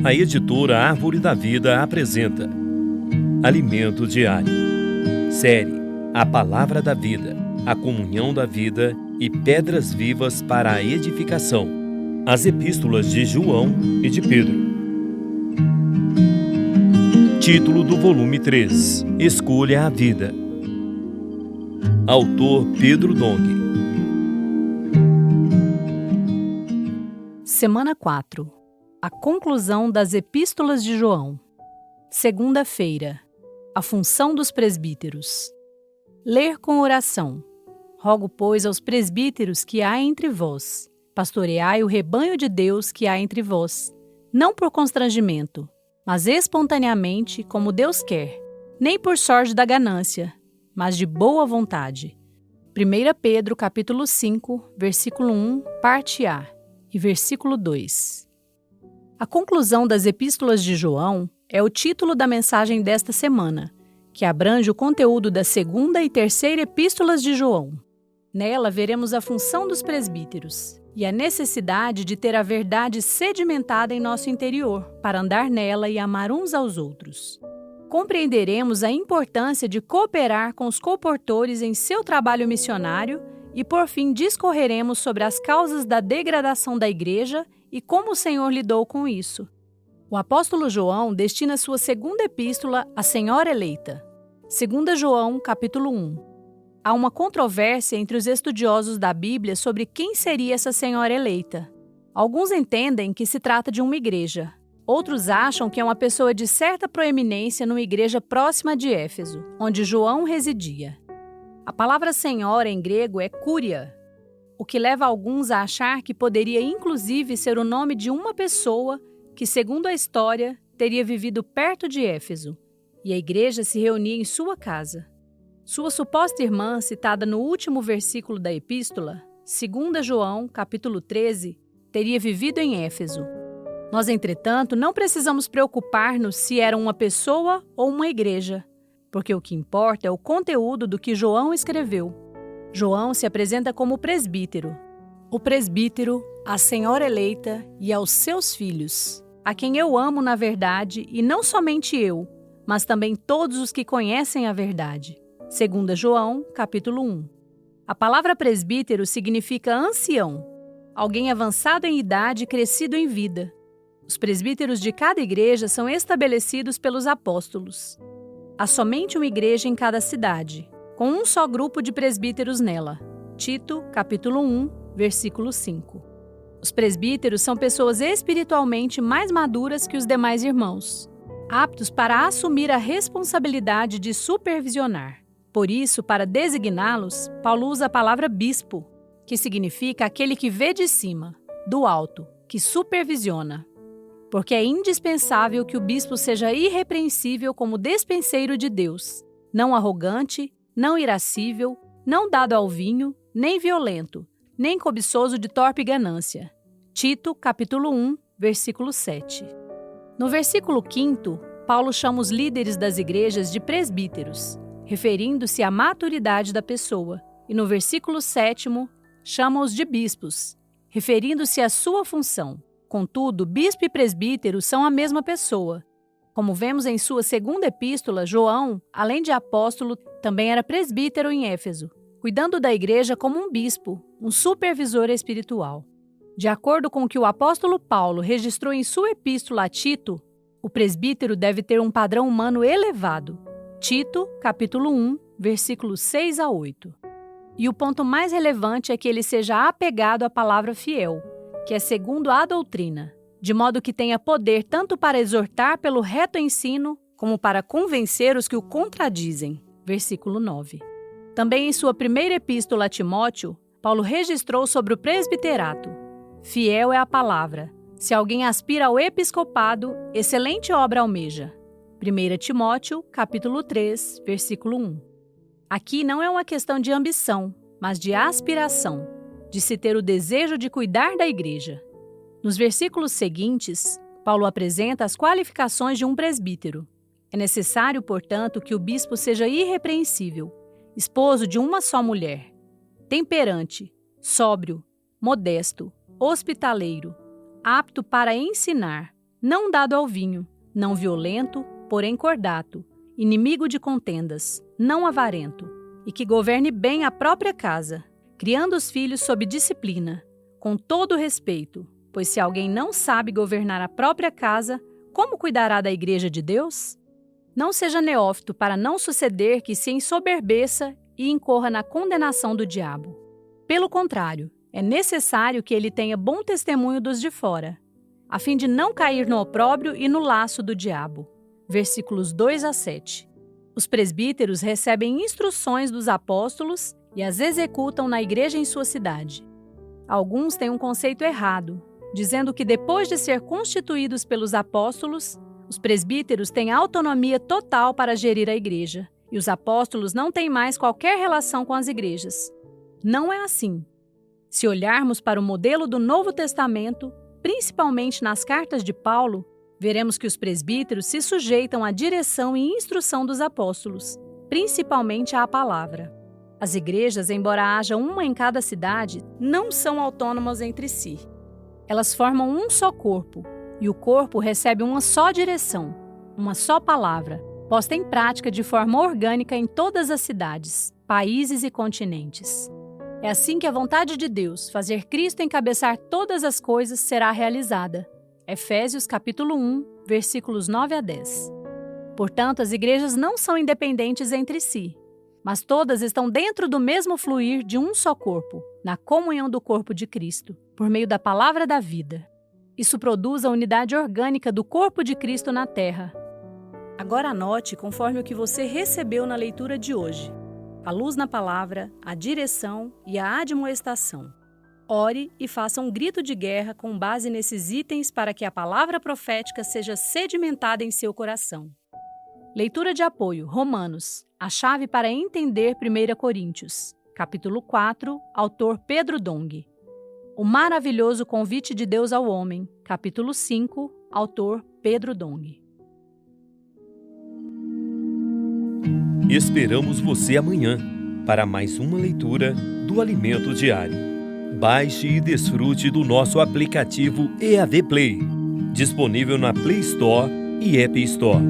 A editora Árvore da Vida apresenta Alimento Diário. Série A Palavra da Vida, a Comunhão da Vida e Pedras Vivas para a Edificação. As Epístolas de João e de Pedro. Título do volume 3: Escolha a Vida. Autor Pedro Dong. Semana 4. A conclusão das Epístolas de João. Segunda-feira. A função dos presbíteros. Ler com oração. Rogo, pois, aos presbíteros que há entre vós, pastoreai o rebanho de Deus que há entre vós, não por constrangimento, mas espontaneamente, como Deus quer, nem por sorte da ganância, mas de boa vontade. 1 Pedro, capítulo 5, versículo 1, parte A, e versículo 2. A conclusão das Epístolas de João é o título da mensagem desta semana, que abrange o conteúdo da segunda e terceira Epístolas de João. Nela veremos a função dos presbíteros e a necessidade de ter a verdade sedimentada em nosso interior para andar nela e amar uns aos outros. Compreenderemos a importância de cooperar com os comportores em seu trabalho missionário e, por fim, discorreremos sobre as causas da degradação da igreja e como o Senhor lidou com isso. O apóstolo João destina sua segunda epístola à Senhora eleita. 2 João, capítulo 1. Há uma controvérsia entre os estudiosos da Bíblia sobre quem seria essa Senhora eleita. Alguns entendem que se trata de uma igreja. Outros acham que é uma pessoa de certa proeminência numa igreja próxima de Éfeso, onde João residia. A palavra Senhora em grego é Cúria, o que leva alguns a achar que poderia inclusive ser o nome de uma pessoa que, segundo a história, teria vivido perto de Éfeso, e a igreja se reunia em sua casa. Sua suposta irmã, citada no último versículo da epístola, 2 João, capítulo 13, teria vivido em Éfeso. Nós, entretanto, não precisamos preocupar-nos se era uma pessoa ou uma igreja, porque o que importa é o conteúdo do que João escreveu. João se apresenta como presbítero. O presbítero, a Senhora eleita e aos seus filhos, a quem eu amo na verdade, e não somente eu, mas também todos os que conhecem a verdade. 2 João, capítulo 1. A palavra presbítero significa ancião, alguém avançado em idade e crescido em vida. Os presbíteros de cada igreja são estabelecidos pelos apóstolos. Há somente uma igreja em cada cidade, com um só grupo de presbíteros nela. Tito, capítulo 1, versículo 5. Os presbíteros são pessoas espiritualmente mais maduras que os demais irmãos, aptos para assumir a responsabilidade de supervisionar. Por isso, para designá-los, Paulo usa a palavra bispo, que significa aquele que vê de cima, do alto, que supervisiona. Porque é indispensável que o bispo seja irrepreensível como despenseiro de Deus, não arrogante, não irascível, não dado ao vinho, nem violento, nem cobiçoso de torpe ganância. Tito, capítulo 1, versículo 7. No versículo 5, Paulo chama os líderes das igrejas de presbíteros, referindo-se à maturidade da pessoa, e no versículo 7, chama-os de bispos, referindo-se à sua função. Contudo, bispo e presbítero são a mesma pessoa. Como vemos em sua segunda epístola, João, além de apóstolo, também era presbítero em Éfeso, cuidando da igreja como um bispo, um supervisor espiritual. De acordo com o que o apóstolo Paulo registrou em sua epístola a Tito, o presbítero deve ter um padrão humano elevado. Tito, capítulo 1, versículos 6 a 8. E o ponto mais relevante é que ele seja apegado à palavra fiel, que é segundo a doutrina, de modo que tenha poder tanto para exortar pelo reto ensino, como para convencer os que o contradizem. Versículo 9. Também em sua primeira epístola a Timóteo, Paulo registrou sobre o presbiterato. Fiel é a palavra. Se alguém aspira ao episcopado, excelente obra almeja. 1 Timóteo, capítulo 3, versículo 1. Aqui não é uma questão de ambição, mas de aspiração, de se ter o desejo de cuidar da igreja. Nos versículos seguintes, Paulo apresenta as qualificações de um presbítero. É necessário, portanto, que o bispo seja irrepreensível, esposo de uma só mulher, temperante, sóbrio, modesto, hospitaleiro, apto para ensinar, não dado ao vinho, não violento, porém cordato, inimigo de contendas, não avarento, e que governe bem a própria casa, criando os filhos sob disciplina, com todo respeito, pois se alguém não sabe governar a própria casa, como cuidará da igreja de Deus? Não seja neófito para não suceder que se ensoberbeça e incorra na condenação do diabo. Pelo contrário, é necessário que ele tenha bom testemunho dos de fora, a fim de não cair no opróbrio e no laço do diabo. Versículos 2 a 7. Os presbíteros recebem instruções dos apóstolos e as executam na igreja em sua cidade. Alguns têm um conceito errado, dizendo que depois de ser constituídos pelos apóstolos, os presbíteros têm autonomia total para gerir a igreja, e os apóstolos não têm mais qualquer relação com as igrejas. Não é assim. Se olharmos para o modelo do Novo Testamento, principalmente nas cartas de Paulo, veremos que os presbíteros se sujeitam à direção e instrução dos apóstolos, principalmente à palavra. As igrejas, embora haja uma em cada cidade, não são autônomas entre si. Elas formam um só corpo, e o corpo recebe uma só direção, uma só palavra, posta em prática de forma orgânica em todas as cidades, países e continentes. É assim que a vontade de Deus, fazer Cristo encabeçar todas as coisas, será realizada. Efésios capítulo 1, versículos 9 a 10. Portanto, as igrejas não são independentes entre si, mas todas estão dentro do mesmo fluir de um só corpo, na comunhão do corpo de Cristo, por meio da palavra da vida. Isso produz a unidade orgânica do corpo de Cristo na terra. Agora anote conforme o que você recebeu na leitura de hoje: a luz na palavra, a direção e a admoestação. Ore e faça um grito de guerra com base nesses itens para que a palavra profética seja sedimentada em seu coração. Leitura de apoio, Romanos, a chave para entender 1 Coríntios. Capítulo 4, autor Pedro Dong. O maravilhoso convite de Deus ao homem. Capítulo 5, autor Pedro Dong. Esperamos você amanhã para mais uma leitura do Alimento Diário. Baixe e desfrute do nosso aplicativo EAD Play, disponível na Play Store e App Store.